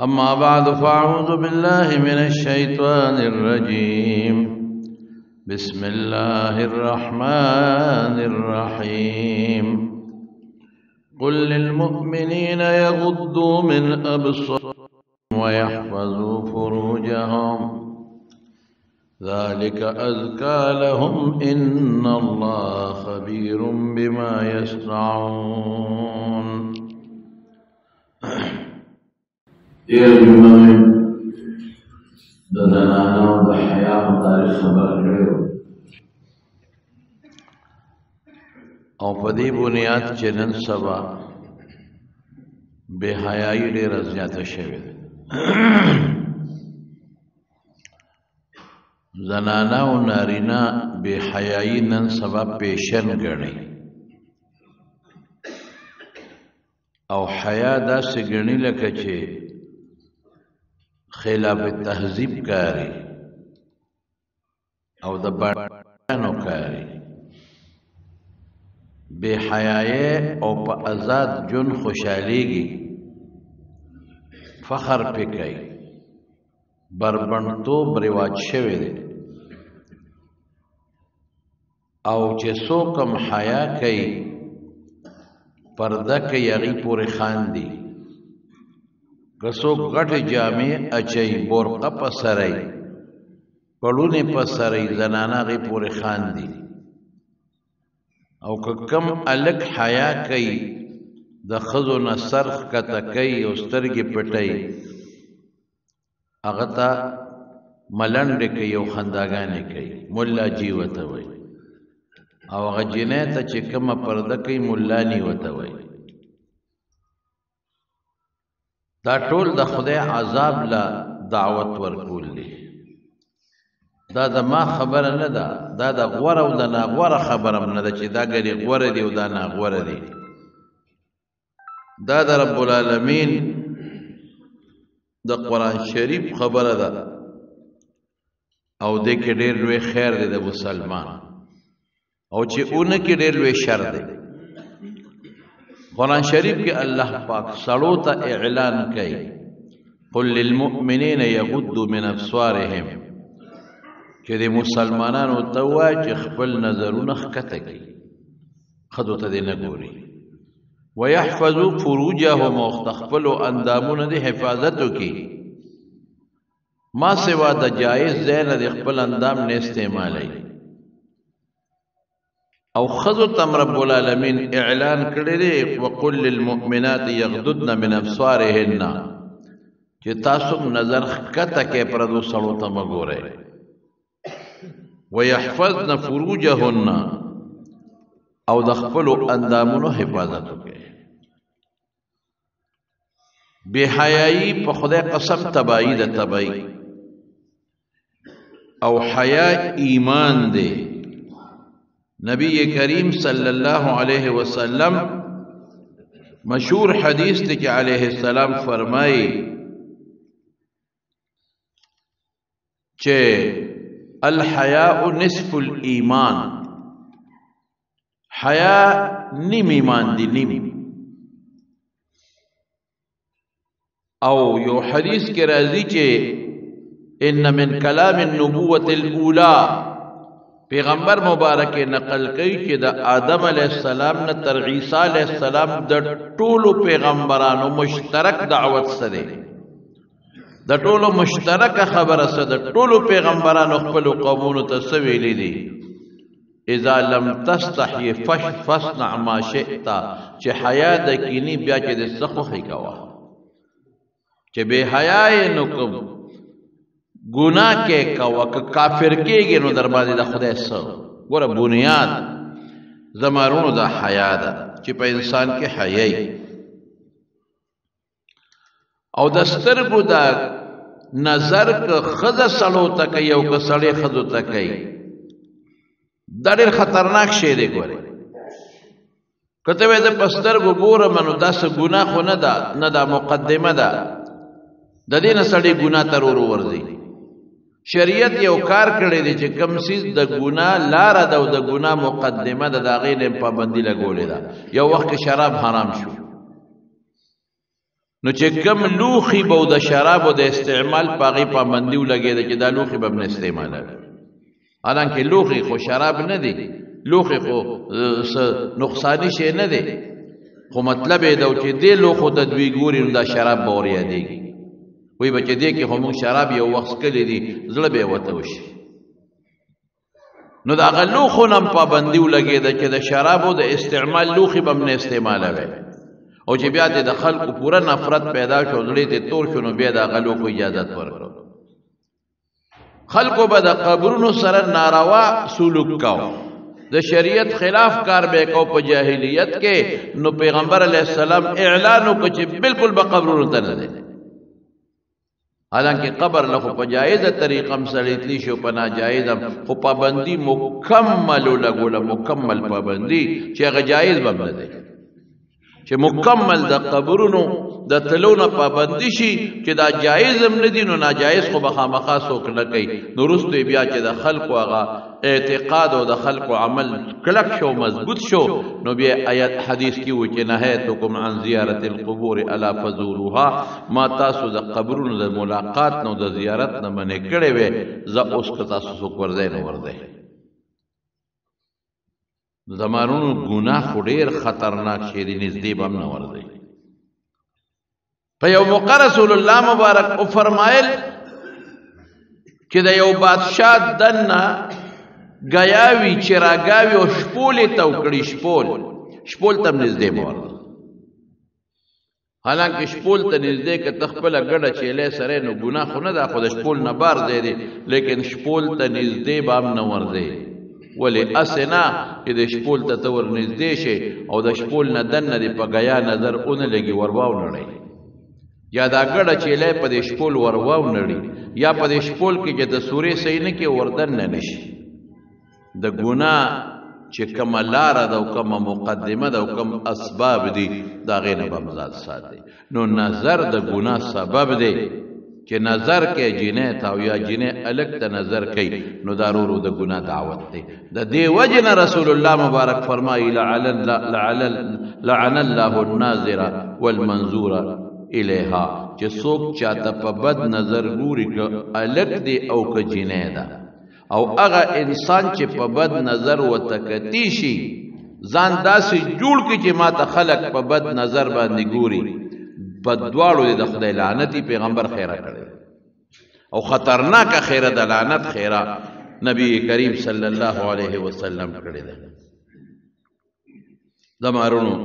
أما بعد فأعوذ بالله من الشيطان الرجيم. بسم الله الرحمن الرحيم. قل للمؤمنين يغضوا من أبصارهم ويحفظوا فروجهم ذلك أزكى لهم إن الله خبير بما يصنعون. د زنانو د حیا متعلق خبر کړی او په دې بنیاد چې نن سبا بے حیايي ډېره زیاته شوې ده. زنانه او نارینه بے حیايي نن سبا پیشن ګڼي او حیا داسې ګڼي لکه چې خلاف تهذیب کاری او د بانو کاری. بے حیايي او په آزاد جون خوشحاليږي، فخر پې کوي، بربنډتوب رواج شوی دی او چې څوک هم حیا کوي پرده کوي هغې پورې خاندي. که څوک غټې جامې اچوي، برقه په سری، پړونې په سری، زنانه هغې پورې خاندي. او که کم الک حیا کوي د ښځو نه سر ښکته کوي او سترګې پټوي، هغه ته ملنډې کوي او خنداګانې کوي، ملا جي ورته وایي. او هغه جنۍ ته چې کومه پرده کوي ملاني ورته وایي. دا ټول د خدای عذاب له دعوت ورکول دي. دا د ما خبره نه ده، دا د غوره او د ناغوره خبره هم نه ده چې دا ګنې غوره دي او دا ناغوره دي. دا د رب العالمین د قرآن شریف خبره ده او دې کې ډېر لوی خیر دی د مسلمان، او چې اونه کې ډېر لوی شر دی. قرآن شریف کې الله پاک سړو ته اعلان کوي، قل للمؤمنین یغضوا من ابصارهم، چې د مسلمانانو ته وایي چې خپل نظرونه ښکته کړي، ښځو ته دې نه ګوري. ویحفظوا فروجهم، او د خپلو اندامونو دې حفاظت وکړي، ما سوا د جایز ځای نه د خپل اندام نه استعمالوي. او ښځو ته رب العالمین اعلان کړی دی، وقل للمؤمنات یغضضن من ابصارهن، چې تاسو نظر ښکته کړئ، پردو سړو ته مه ګورئ. ويحفظن فروجهن، او د خپلو اندامونو حفاظت وکړي. بے حیايي په خدای قسم تباہی ده، تباہی. او حیا ایمان دی. نبی کریم صلی اللہ علیہ وسلم مشہور حدیث تے کہ علیہ السلام فرمائی کہ الحیاء نصف الایمان، حیا نیم ایمان دی، نیم. او یو حدیث کے راضی کہ ان من کلام النبوة الاولی، پیغمبر مبارک نقل کوي چې د آدم علیہ السلام نه تر عیسی علیہ السلام د ټولو پیغمبرانو مشترک دعوت سره، د ټولو مشترک خبره سره، د ټولو پیغمبرانو خپل قومونو ته څه ویلي دي؟ اذا لم تستحي فاصنع ما شئت، چې حیا د کینی بیا چې د څه خوښي کوه. چې بے حیا نو کوم گناہ کے کوا که کافر کېږي نو در باندې د خدای څه. ګوره بنیاد زمارونو د حیا ده چې په انسان کې حیاي. او د سترګو د نظر که ښځه سړو ته کوي او که سړی ښځو ته کوي، دا ډېر خطرناک شی دی. ګورې که ته وایې زه په سترګو ګورم نو داسې ګناه خو نه ده، نه دا مقدمه ده، د دې نه سړی ګناه ته ورو ورځي. شریعت یو کار کړی دی چې کم سیز د ګناه لاره ده او د ګناه مقدمه ده، د هغې نه پابندي لګولې ده. یو وخت کې شراب حرام شو، نو چې کم لوخي به د شرابو د استعمال په هغې پابندي ولګېده چې دا لوښي به نه استعمالوي. حالانکه لوښي خو شراب نه دی، لوښي خو نقصاني شی نه دی، خو مطلب یې ده چې دې لوښو ته دوی ګوري نو دا شراب به ور یادېږي، وایي به چې دې کې خو موږ شراب یو وخت څکلي دي، زړه به یې ورته وشي. نو د هغه لوښو نه هم پابندي ولګېده چې د شرابو د استعمال لوښي به هم نه استعمالوي، او چې بیا د خلکو پوره نفرت پیدا شو، زړه ته تور شو، نو بیا د هغه لوښو اجازت ورکړو. خلکو به د قبرونو سره ناروا سلوک کاو، د شریعت خلاف کار به کو په جاهلیت کې. نو پیغمبر علیه السلام اعلان وکړ چې بالکل به قبرونو ته نه ځي. حالانکه قبر له په جایزه طریقه هم سړی تلی شو، په ناجایز هم، خو پابندي مکمل لګوله، مکمل پابندي چې هغه جایز به نه دی، چې مکمل د قبرونو د تلو نه پابندي شي چې دا جایز هم نه دي، نو ناجایز خو به خامخا څوک نه کوي. نو وروسته بیا چې د خلکو هغه اعتقاد او د خلکو عمل کلک شو، مضبوط شو، نو بیا آیت حدیث کې و چې نهیتکم عن زیارت القبور الا فزوروها، ما تاسو د قبرونو د ملاقات نو د زیارت نه منې کړی وې، زه اوس که تاسو څوک ورځئ نو ورځئ. زمانونو ګناه خو ډېر خطرناک شی دی، نږدې به هم نه ورځئ. په یو موقع رسول الله مبارک او فرمایل چې د یو بادشاه دننه ګیاوي، چراګاوي او شپولې ته وکړي، شپول ته هم نږدې مه ورځه. حالانکه شپول ته نږدې که ته خپله ګډه چیلی سره نو ګناه خو نه ده، خو د شپول نه بار ځای دی، لیکن شپول ته نږدې به هم نه ورځئ. ولې اسې نه چې د شپول ته ته ور نږدې شې او د شپول نه دننه دې په ګیا نظر ونه لګي، ور واونړئ، یا دا ګډه چیلی په دې شپول ور واونړي، یا په دې شپول کې چې د سورې صحیح نه کې ور دننه نه شي. د ګناه چې کومه لاره ده او کومه مقدمه ده او کوم اسباب دي، د هغې نه به هم ځان ساتئ. نو نظر د ګناه سبب دی، چې نظر کوي جنۍ ته او یا جنۍ الګ ته نظر کوي، نو دا ورو د ګناه دعوت دی. د دې وجې نه رسول الله مبارک فرمایي لعن الله الناظر والمنظور الیها، چې څوک چاته په بد نظر ګوري، که الګ دی او که جنۍ ده، او هغه انسان چې په بد نظر ورته کتی شي، ځان داسې جوړ کړي چې ما ته خلک په بد نظر باندې ګوري، په دواړو د خدای لعنتي پیغمبر خیره کړی، او خطرناکه خیره د لعنت خیره نبی کریم صلی الله علیه وسلم کړی ده. زمارونو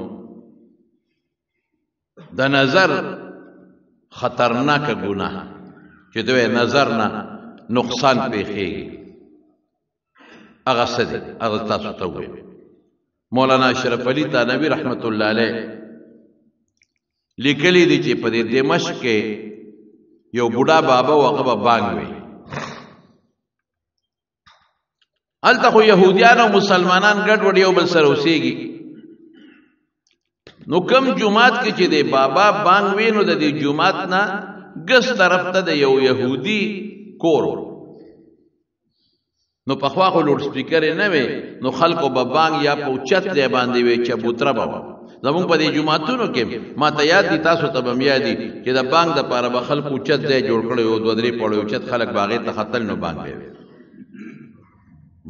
د نظر خطرناکه ګناه چې دوی نظر نه نقصان پیښیږي، هغه څه دی؟ هغه تاسو ته ووایم. مولانا اشرف علي تانوي رحمت الله علیه لیکلی دی چې په دې دمشق کې یو بوډا بابا و، هغه به بانګ وي. هلته خو یهودیان او مسلمانان ګډوډ یو بل سره اوسېږي. نو کم جومات کې چې دی بابا بانګ وي، نو د دې جومات نه ګس طرف ته د یو یهودي کور، نو پخوا خو لوډ سپیکر نه وي، نو خلکو به بانګ یا په اوچت ځای باندې وي، چبوتره به وه. زمونږ په دې جوماتونو کې ما ته یاد دي، تاسو ته به هم یاد دي چې د بانګ دپاره به خلکو اوچت ځای جوړ کړی و، 2-3 پوړی اوچت خلک به هغې ته ختل، نو بانګ به وي.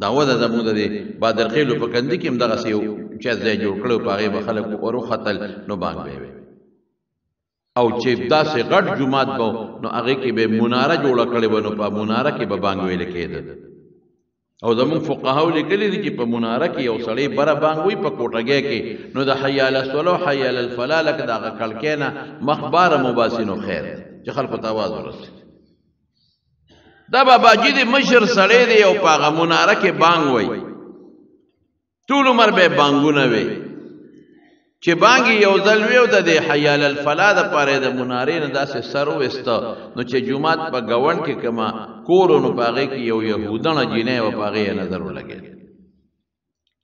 دا وده زمونږ د دې بادرخیلو په کندي کې هم دغسې یو اوچت ځای جوړ کړی و، په هغې به خلک ور وختل، نو بانګ به وي. او چې داسې غټ جومات به نو هغې کې به مناره جوړه کړې وه، نو په مناره کې به بانګ ویل کېده. او زمون فقهاو لیکلي دي چې په مناره کې یو سړی بره بانګ وي په کوټګۍ کې، نو د حي علی الصلاة او حي علی الفلاح لکه د هغه کړکۍ نه مخ باره مباسي، نو خیر چې خلکو ته آواز ورسېږي. دا باباجي د مشر سړی دی او په هغه مناره کې بانګ وی، ټول عمر به بانګونه وي. چې بانګ یو ځل وي او د دې حي علی الفلاح دپاره د منارې نه داسې سر وویسته، نو چې جومات په ګاونډ کې کومه کور و، نو په هغې کې یو یهودنه جینۍ وه، په هغې یې نظر ولګېد.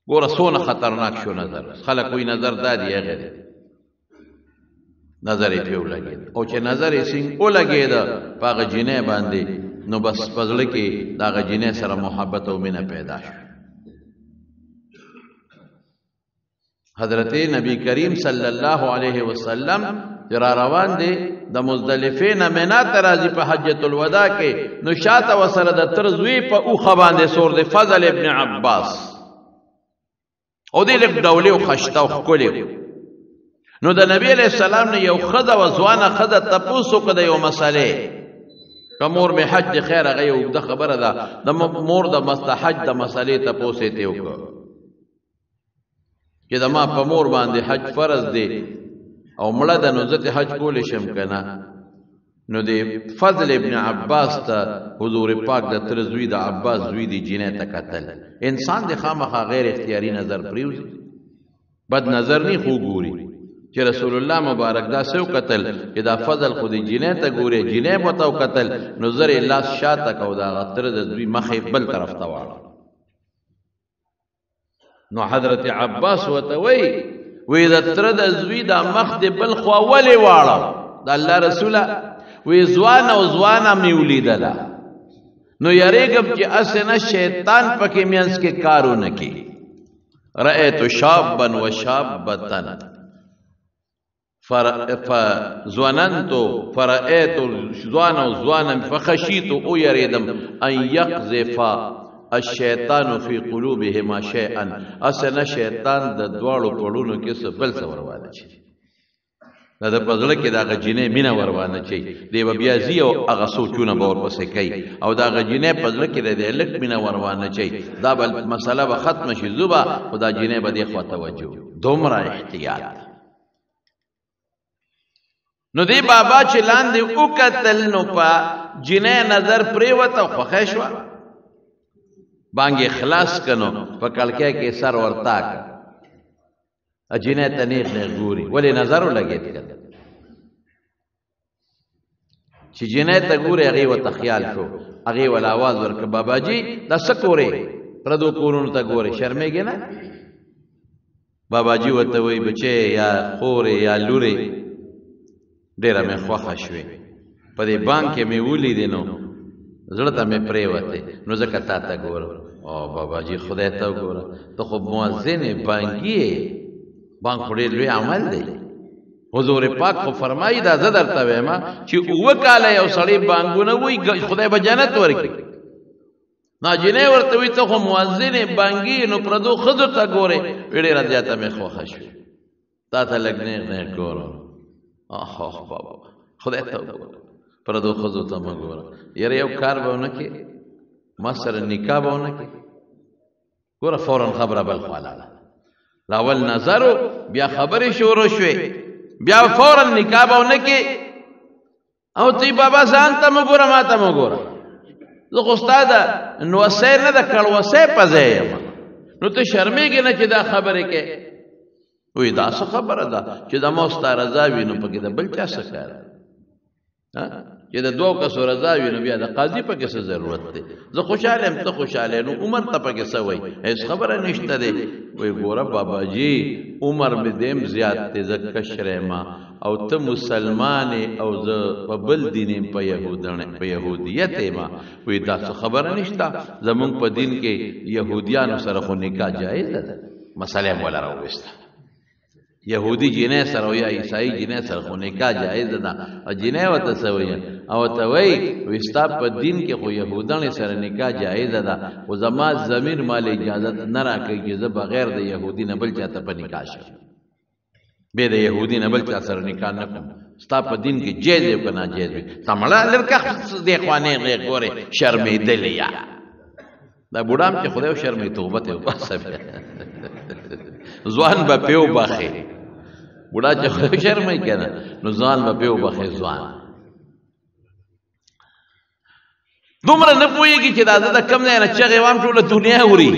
ګوره څونه خطرناک شو نظر. خلک وایي نظر دا دی، هغې دی، نظر یې پرې ولګېد. او چې نظر یې سینګ ولګېده په هغه جینۍ باندې، نو بس په زړه کې د هغه جینۍ سره محبت او مینه پیدا شو. حضرت نبی کریم صلی الله علیه وسلم چې را روان دی د مزدلفې نه مینا ته راځي په حجة الوداع کې نو شاته ورسره د تر زوی په اوښه باندې سور دی فضل ابن عباس او دی لږ ډولې او خشته او ښکلې نو د نبی علیہ السلام نه یو ښځه و ځوانه ښځه تپوس وکړه د یو مسئلې که مور مې حج د خیر هغه یو اوږده خبره ده د مور د حج د مسئلې تپوس یې ترې وکړه چې د ما په مور باندې حج فرض دی او مړه ده نو زه ترې حج کولی شم که نه نو د فضل ابن عباس ته حضور پاک د تره زوی د عباس زوی دی جینۍ ته کتل انسان د خامخا غیر اختیاري نظر پرېوځي بد نظر نه خو ګوري چې رسول الله مبارک داسې وکتل چې دا فضل خو د جینۍ ته ګوري جینۍ به ته وکتل نو زر یې لاس شاته کو د هغه تره د زوی مخې بل طرف ته واړه نو حضرت عباس ورته وی د تره د زوی دا مخ د بل خوا ولې واړه د الله رسوله وی ځوان او ځوانه مې ولیدله نو یریږم چې اسې نه شیطان پکې منځ کې کارونه کوي رأیت شابا و شابتن فظننت فرأیت ځوان او ځوانه فخشیت او یریدم ان یقذف الشیطان فی قلوبهما شیئا اسې نه شیطان د دواړو پړونو کې څه بل څه وروانه شي دا د پزړه کې دا غجینې مینه وروانه چي دی بیا زی او هغه سوچونه به ورپسې کوي او دا غجینې پزړه کې د الک مینه وروانه چي دا بل مسله به ختم شي زوبا خدا جینې به دی خوا توجه دومره احتیاط نو دی بابا چې لاندې وکتل نو په جینې نظر پریوته خوښ شو بانګ خلاص کنو په کلکې کې سر ورتاک اجینه تنیغ نه ګوري ولی نظر ولګید کړه چې جینه ته ګوري هغه وته خیال شو هغه ول आवाज ورک بابا جی د سکورې پردو کورونو ته ګوري شرمېږي نه بابا جی وته وی بچي یا خورې یا لوري ډېر مې خوښه شوې په دې بانک کې مې ولید نو زړه ته مې پرې وته نو زکه تا ته ګور او بابا جی خدای ته ګور ته خو مؤذن بانګي بانک خوري لوی عمل دی حضور پاک خو فرمایي دا زه درته وایم چې اوه کاله یو سړی بانګونه وای خدای به جنت ورکړي ناجینه ورته وي ته خو مؤذن بانګي نو پردو خضر ته ګوره ویډه را ځاته مې خوښ شو تا ته لګنه نه ګورم اخ بابا خدای ته ګوره پردو خضر ته ما ګوره یاره یو کار به نه کې ما سره نکاح به نه کې ګوره فورا خبره بل خواله لاول نظرو بیا خبرې شروع شوې بیا فورا نکاح به نه کې او تی بابا ځان ته وګوره ما ته وګوره زه خو استاد نو وسې نه د کړ وسې پځې نو ته شرمېږي نه چې دا خبره کې وې دا څه خبره ده چې د موستا رضا وینو پکې د بل چا څه کار چې د دوه کسو رضا وینو بیا د قاضي پکې څه ضرورت دی زه خوشاله ام ته خوشاله نو عمر ته پکې څه وای هیڅ خبره نشته دی وې ګوره بابا جی عمر مې دیم زیات ته زکه شرما او ته مسلمان او زه په بل دین په يهودیت ما وې دا څه خبره نشته زمونږ په دین کې يهوديانو سره خو نکاح جایز ده مسله مولا راوسته يهودي جنې سره یا عیسائی جنې سره خو نکاح جایز ده او جنې وته سوی او ته وای وستا په دین کې خو يهودانو سره نکاح جایز ده او زما ضمیر مال اجازه نه راکړي چې زه بغیر د يهودي نه بل چاته په نکاح شم به د يهودي نه بل چا سره نکاح نه کوم ستا په دین کې جایز او کنه جایز تمړه لرکه دې خوانه غوري شرمې دلیا دا بوډام چې خدای شرمې توبه ته واسه ځوان به پیو باخې بوډا چې خدای شرمې کنه نو ځوان به پیو باخې ځوان دومره نه پوهېږي چې دا د کم ځای نه چغې وام ټوله دنیا اوري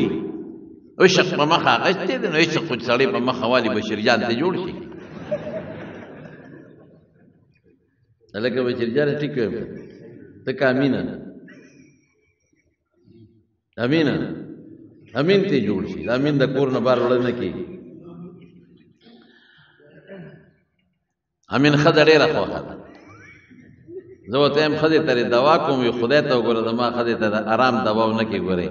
عشق په مخه اخیستی دی نو عشق خو سړی په مخه والي بشرجان ته جوړ شي هلکه بشرجانه ټیک ویم ته که امینه امینه امین ته جوړ شي د امین د کور نه بار وړه نه کېږي امین ښځه ډېره خوښه ده زه ورته یم ښځې ته دوا کوم وي خدای ته وګوره زما ښځې ته د ارام دوا ونه کې ګورې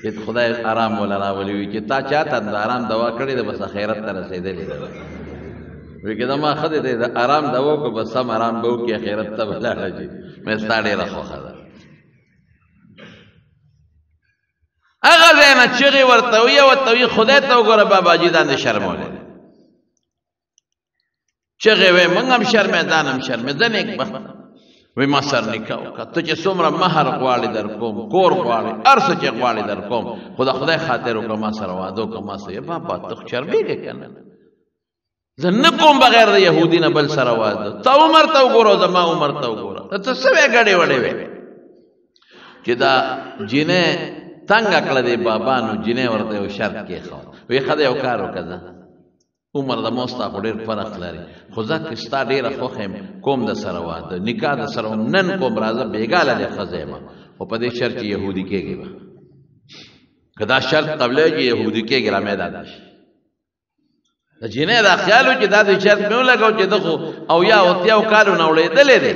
چې خدای آرام ولا راولي وي چې تا چا ته د آرام دوا کړې ده بس اخرت ته رسېدلې ده وی که دا ما خده دی دا آرام دا وکو بس سم آرام باو کی خیرت تا بلاړه جی مې ستا ډېره خوښه ده هغه ځای نه چغې ورته ویې خدای ته وګوره باباجي دا نه شرمولی چغې وی موږ هم شرمېدان هم شرمېده نیکبخت وی ما سر نکاح وکړه ته چې څومره مهر غواړې در کوم کور غواړې هر څه چې غواړې در کوم خو د خدای خاطر وکړه ما سره واده وکړه ما سره بابا ته خو شرمېږې که نه زه نه کوم بغیر د یهودي نه بل سره واده تا عمر ته وګوره زما عمر ته وګوره ته څه وې ګډې وډې وې چې دا جینۍ تنګه کړه دی بابا نو جینۍ ورته یو شرط کېښود وی ښه ده یو کار وکړه عمر د مو ستا خو ډېر فرق لري خو زه که ستا ډېره خوښه یم کوم د سره واده نکاح د سره نن کوم راځه بېګاله دې ښځه یم خو په دې شرط چې یهودي کېږي به که دا شرط قبلوي چې یهودي کېږي رامې دا شي د جینۍ دا خیال و چې دا دې شرط مې ولګو چې ده خو اویا اوتیاو کالو نه وړېدلی دی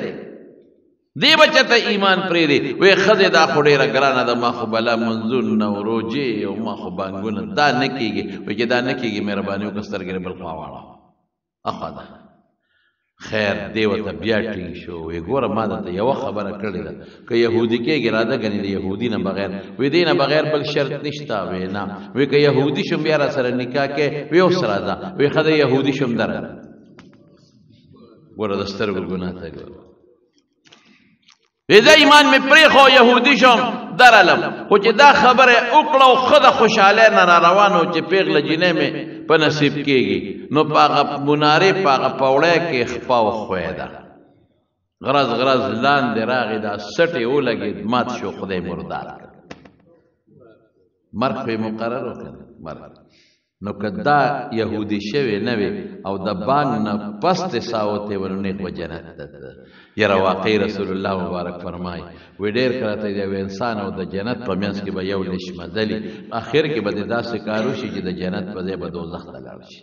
دی بچه ته ایمان پرېږدي وی ښځې دا خو ډېره ګرانه ده ما خو بلا منځونه او روجې او ما خو بانګونه دا نه کېږي وایي چې دا نه کېږي مهرباني وکړه سترګې بل خوا واړه اخوا ده خیر دی ورته بیا ټینګ شو وی ګوره ما درته یوه خبره کړې ده که یهودي کېږي راځه ګنې د یهودي نه بغیر وی دې نه بغیر بل شرط نشته وی نه وی که یهودي شم بیا را سره نکاح کې وی اوس راځه وی ښه د یهودي شم درغله ګوره د سترګو ګناه ته ګوره ویزه ایمان می پریخو یهودی شم درالم خو چې دا خبره وکړه او ښه د خوشحالۍ نه را روانو چې پیغله جینۍ مې په نصیب کېږي نو په هغه منارې په هغه پوړی کې خپه وښویده غرض لاندې راغې دا سټې ولګېد مات شو خدای مردار کړ مرګ پې مقرر وکړ مرګ نو که دا یهودي شوی نه وي او د بانګ نه پسته ساوتې ورو نیغ به جنت ته یاره واقعي رسول الله مبارک فرمایي وی ډېر کله ته د یو انسان او د جنت په منځ کې به یو لیش مزلي اخر کې به د داسې کار وشي چې د جنت په ځای به دوزخ ته لاړ شي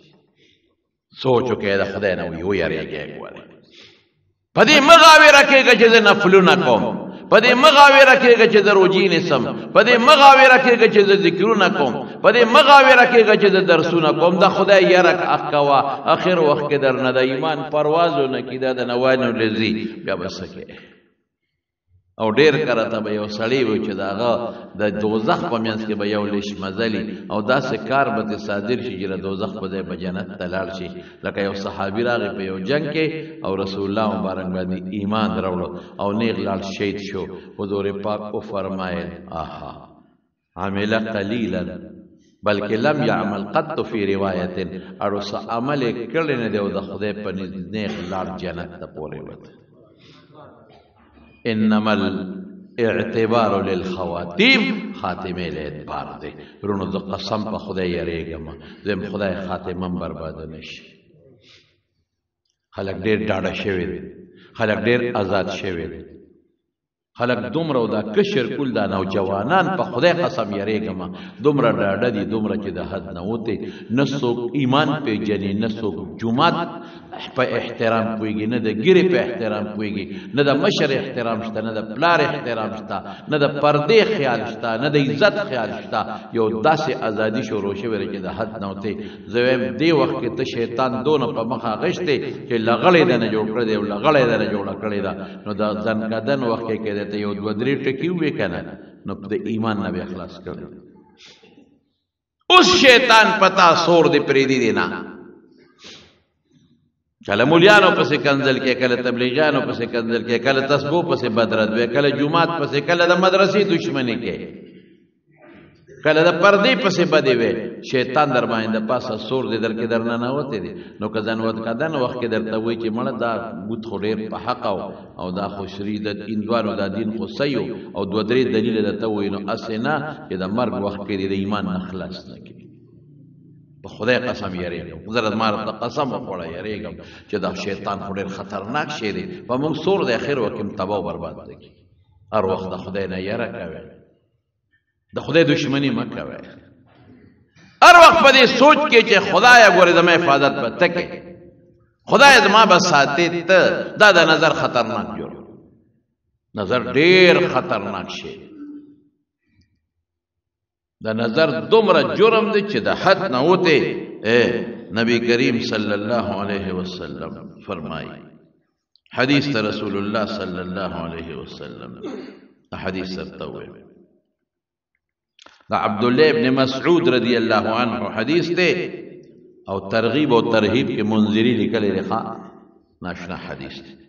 سوچ وکړئ د خدای نه ویریږئ ګورئ په دې مه غاوېره کېږه چې زه نفلونه کوم په دې مه غاوېره کېږه چې زه روجې نیسم په دې مه غاوېره کېږه چې زه ذکرونه کوم په دې مه غاوېره کېږه چې زه درسونه کوم د خدای یره کوه اخر وخت کې در نه د ایمان پرواز ونه کړي دا د نوانو لذي بیا به څه کوې او ډېر کله ته به یو سړی و چې د هغه د دوزخ په منځ کې به یو لیش مزلي او داسې کار به ترې صادر شي چې د دوزخ په ځای به جنت ته لاړ شي لکه یو صحابي راغی په یو جنګ کې او رسول الله مبارک باندې ایمان راوړو او نیغ لاړ شهید شو حضور پاک وفرمایل آها عمل قلیلا بلکې لم یعمل قط فی روایت اړو څه عمل یې کړی نه دی او د خدای په نیغ لاړ جنت ته پورې وته انما الاعتبار للخواتیم خاتمه له اعتبار دی رونو د قسم په خدای یریږم زم خدای خاتمم برباد نشي خلک ډېر ډاډه شوی دي خلک ډېر آزاد شوی دي خلک دومره او دا کشر کول دا نوجوانان په خدای قسم یریږم دومره ډاډه دي دومره چې د حد نه وته نه څوک ایمان پیژني نه څوک جومات په احترام پوهېږي نه د ګیرې په احترام پوهېږي نه د مشر احترام شته نه د پلار احترام شته نه د پردې خیال شته نه د عزت خیال شته یو داسې ازادي شروع شوې ده چې د حد نه وتې زه وایم دې وخت کې ته شیطان دونه په مخه غشتی چې لغړې دنه جوړ کړی دی او لغړې دنه جوړه کړې ده نو د ځنکدن وخت کې کې ته یو دوه درې ټکي ووې که نه نو د ایمان نه بیا خلاص کړی اوس شیطان پتا سور دې پرېږدي دی نه کله مولیانو پسې کنځل کې کله تبلیغیانو پسې کنځل کې کله تسبو پسې بدرت وې کله جمعات پسې کله د مدرسې دشمنی کې کله د پردې پسې بدې وې شیطان در باندې پاسه سور دې در کې درنه نه وته دي نو که ځان ود کدن وخت کې درته وایي چې مړه دا بوت خو ډېر په حق او دا خو شری د اندوانو دا دین خو سیو او دوه درې دلیل درته وایي نو اسې نه چې د مرګ وخت کې د ایمان نه خلاص نه کړي په خدای قسم یریږم زه مار ته قسم وخوړه یریږم چې دا شیطان خو ډېر خطرناک شی دی په موږ سور د اخر وخت کې تباہ او برباد دی هر وخت د خدای نه یره کوي د خدای دشمنی مه کوي هر وخت په دې سوچ کې چې خدای ګورې زما حفاظت به ته کې خدای زما به ساتې ته دا د نظر خطرناک جوړ نظر ډېر خطرناک شی د نظر دومره جرم دی چې د حد نه وته نبی کریم صلی اللہ علیہ وسلم فرمائی حدیث تا رسول اللہ صلی اللہ علیہ وسلم حدیث سرطوئے دا عبداللہ ابن مسعود رضی اللہ عنہ حدیث تے او ترغیب و ترہیب کے منذری لکلے لخوا ناشنا حدیث تے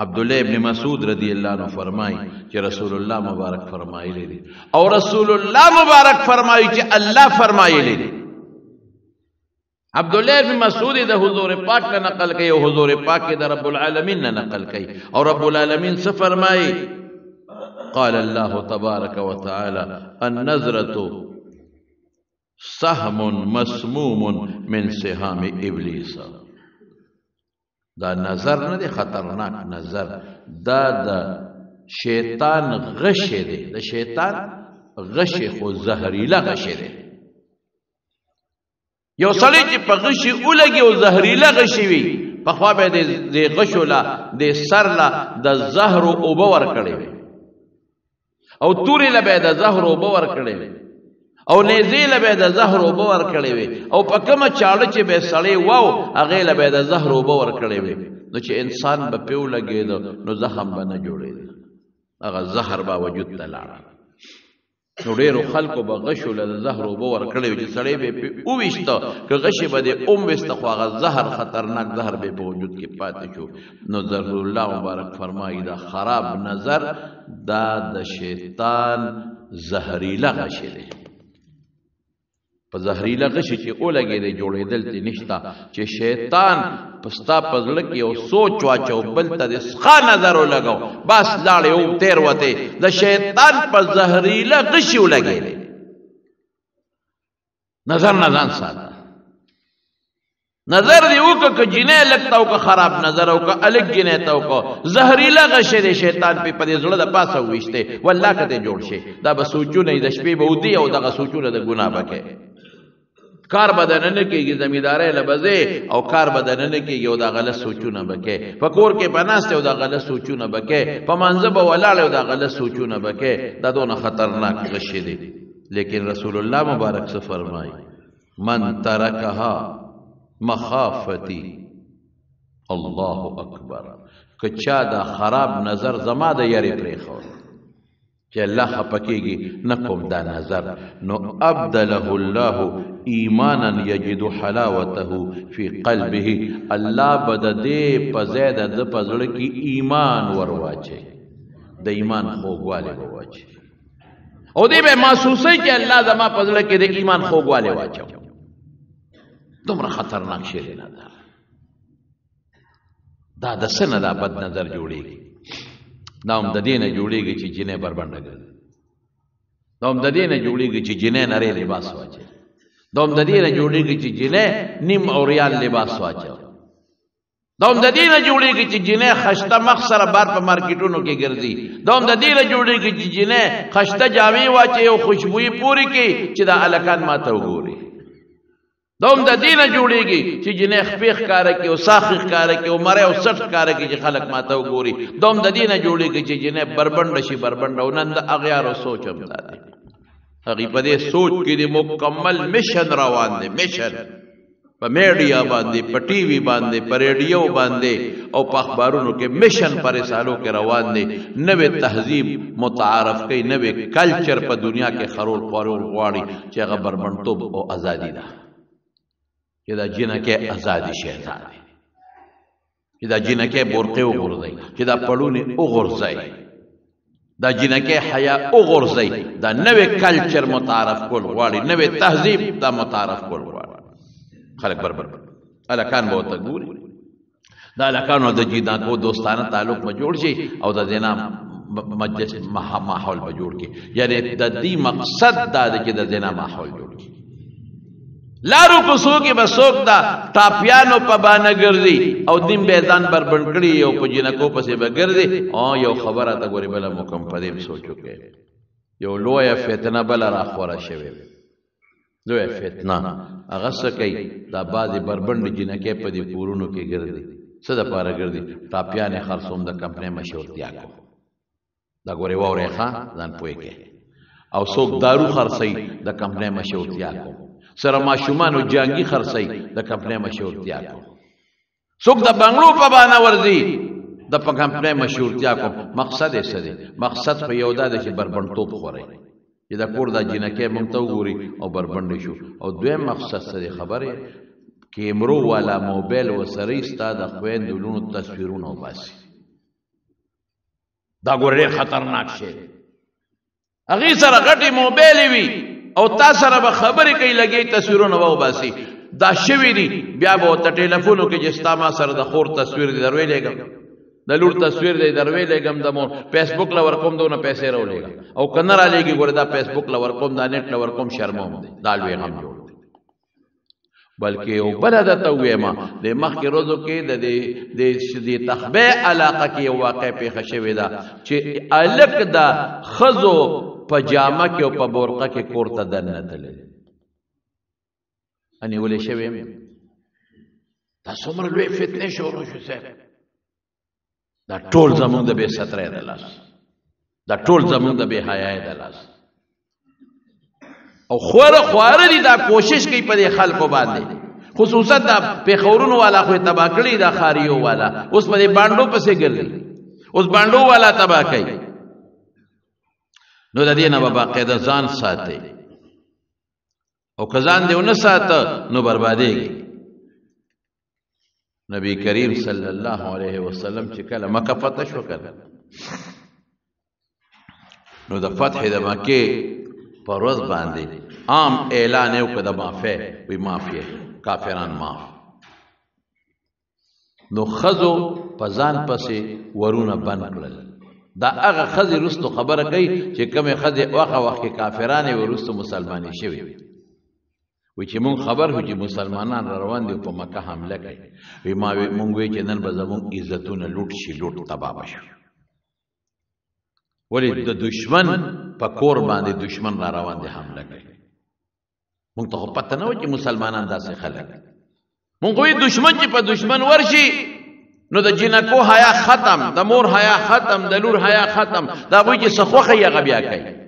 عبداللہ ابن مسعود رضی اللہ عنہ فرمائی کہ رسول اللہ مبارک فرمائی لے اور رسول اللہ مبارک فرمائی کہ اللہ فرمائی لے عبداللہ ابن مسعود دا حضور پاک نے نقل کئی اور حضور پاک دا رب العالمین نے نقل کئی اور رب العالمین سے فرمائی قال اللہ تبارک و تعالی النظرۃ سهم مسموم من سهام ابلیس دا نظر نہ دے خطرناک نظر دا شیطان غش دے دا شیطان غش خو زہریلا غش دے یو سړی چې په غشي ولګي او زهریله غشي وي پخوا به د غشو لا د سر لا د زهر او اوبه ورکړې وي او تورې له به د زهر او اوبه ورکړې وي او نیزې له به د زهر او اوبه ورکړې وي او په کومه چاړه چې به سړی واو هغې له به د زهر او اوبه ورکړې وي نو چې انسان به پې ولګېده نو زخم به نه جوړېده هغه زهر به وجود ته لاړه نو ډیرو خلکو به غشو له زهر اوبه ورکړی وي چې سړی به پې وویشته که غشې به دې وویسته خو هغه زهر خطرناک زهر به په وجود کې پاتې شو نو رسول الله مبارک فرمایي دا خراب نظر دا د شیطان زهریله غشې دی په زهریله غشې چې ولګېدی جوړېدل ته نشته چې شیطان په ستا په زړه کې یو سوچ واچو بل ته د ښه نظر ولګو بس لاړې او تېر وتې د شیطان په زهریله غشې ولګېدی نظر نه ځان ساته نظر دې وکړه که جنۍ لږ ته وکړه خراب نظر وکړه الګ جنۍ ته وکړه زهریله غشې دی شیطان پې په دې زړه د پاسه وویشتې والله که دې جوړ شي دا به سوچونه د شپې به ودي او دغه سوچونه د ګناه به کوې کار به دننه کېږي زمیندارۍ له به ځې او کار به دننه کېږي او دا غلط سوچونه به کوې په کور کې به ناست او دا غلط سوچونه به کوې په منځه به ولاړ او دا غلط سوچونه به کوې دا دونه خطرناک غشې دی لیکن رسول الله مبارک سے فرمائی من ترکها مخافتی الله اکبر که چا دا خراب نظر زما د یری پرېښود چې الله خفه کېږي نه کوم دا نظر نو ابدله الله ایمانا یجد حلاوته فی قلبه الله به د دې په ځای د ده په زړه کې ایمان ور واچوي د ایمان خوږوالی به واچوي او دې به محسوسوي چې الله زما په زړه کې د ایمان خوږوالی واچوي دومره خطرناک شی دی نه دا د څه نه دا بد نظر جوړېږي دا هم د دې نه جوړېږي چې جنۍ بربنډه ګرځي دا هم د دې نه جوړېږي چې جنۍ نری لباس واچوي دا هم د دې نه جوړېږي چې جنۍ نیم اوریان لباس واچوي دا هم د دې نه جوړېږي چې جنۍ خشته مخ سره بار په مارکیټونو کې ګرځي دا هم د دې نه جوړېږي چې جنۍ خشته جامې واچوي او خوشبويي پورې کړي چې دا هلکان ما ته وګوري دا هم د دې نه جوړېږي چې جنۍ خپې ښکاره کړي او ساخې ښکاره کړي او مرۍ او سټ ښکاره کړي چې خلک ما ته وګوري دا هم د دې نه جوړېږي چې جنۍ بربنډه شي بربنډه او نن د اغیارو سوچ هم دا دی هغې په دې سوچ کې د مکمل مشن روان دی مشن په میډیا باندې په ټي وي باندې په ریډیو باندې او په اخبارونو کې مشن په رسالو کې روان دی نوې تهذیب متعارف کوي نوې کلچر په دنیا کې خرول خورول غواړي چې هغه بربنډتوب او ازادي ده چې دا جنکې ازادي شیطان دی چې دا جنکې برقې وغورځوي چې دا پړونې وغورځوي دا جنکې حیا وغورځوي دا نوې کلچر متعارف کول غواړي نوې تهذیب دا متعارف کول غواړي خلک بربر هلکان به ورته ګوري دا هلکانو د جینکو دوستانه تعلق به جوړ شي او د زنا مجلس ماحول به جوړ کړي یعنی د دې مقصد دا دی چې د زنا ماحول جوړ کړي لارو کوڅو کې به څوک دا ټاپیانو په بانه ګرځي او دین به ځان بربنډ کړي او په جینکو پسې به ګرځي او یو خبره ته ګورې بله مکم په دې سوچ وکړي یو لویه فتنه بله راخوره شوې لویه فتنه هغه څه کوي دا بعضې بربنډې جینکې په دې کورونو کې ګرځي څه دپاره ګرځي ټاپیانې خرڅوم د کمپنۍ مشهورتیا کوم دا ګورې واورئ ښه ځان پوه کړئ او څوک دارو خرڅوي د کمپنۍ مشهورتیا کوم سره ماشومان او جانګي خرڅي د کمپنۍ مشهورتیا کو څوک د بنگلو په باندې ورځي د په کمپنۍ مشهورتیا کو مقصد یې څه دی مقصد په یو دا چې بربندتوب خوري چې دا کور د جنکه مونږ ته وګوري او بربند شو او دویم مقصد څه خبره کیمرو والا موبایل وسره استاد خويندونو تصویرونه وباسي دا ګورې خطرناک شی هغه سره غټي موبایل وي او تاسو سره به خبرې کوي لګي تصویرونه وباسي دا شوی دي بیا به ته ټلیفونو کې جستا ما سره د خور تصویر دی دروي لګم د لور تصویر دی دروي لګم د مور فیسبوک لور کوم دونه پیسې راولېګا او کنه را لګي ګور دا فیسبوک لور کوم دا نت لور کوم شرموم دی دا لوي غم جوړ بلکې او بل د توېما د مخ کې روزو کې د تخبه علاقه کې واقع پیښه شوې ده چې الک دا خزو پجامه کې او په بورقه کې کوړه دنه تلل اني ولې شوې دا څومره لوی فتنه شروع شو سه دا ټول زمونږ د بے سترې د لاس دا ټول زمونږ د بے حیاي د لاس او خواره دي دا کوشش کوي په خلکو باندې خصوصا دا پیښورونو والا خو تبا کړی دا خاریو والا اوس په باندې پسې ګرځي اوس باندې والا تبا کوي نو د دې نه باقاعده ځان ساتي او کزان دیونه ساته نو بربادېږي نبی کریم صلی الله علیه وسلم چې کله مکه فتح شو کړه نو د فتح د مکه پر ورځ باندې عام اعلان یو کده معافی وی معافی کافران معاف نو خزو پزان پسې ورونه بند کړل دا هغه خزي رستو خبره کوي چې کومه خزي واخه وخت کافرانه ورستو مسلمانې شوی وی چې مونږ خبر هو چې مسلمانان روان دي په مکه حمله کوي وی ما مونږ وی چې نن به زموږ عزتونه لوټ شي لوټ تباہ شي ولی د دشمن په کور باندې دشمن را روان دي حمله کوي مونږ ته پته نه و چې مسلمانان داسې خلک مونږ وی دشمن چې په دشمن ورشي نو د جنکو حیا ختم د مور حیا ختم د لور حیا ختم دا وی چې سخوخه یې غبیا کوي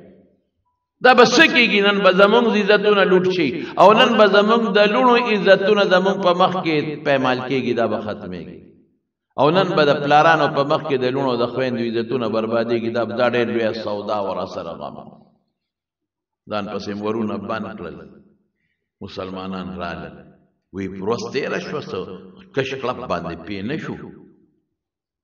دا بس کېږي نن به زمونږ عزتونه لوټ شي او نن به زمونږ د لونو عزتونه زمونږ په مخ کې پیمال کېږي دا به ختمېږي او نن به د پلارانو په مخ کې د لونو د خويندو عزتونه بربادېږي دا ډېر لویه سودا ور سره غم ځان پسې ورونه بند کړل مسلمانان رالل وی پروسته راشوسو کش کلب باندې پی نه شو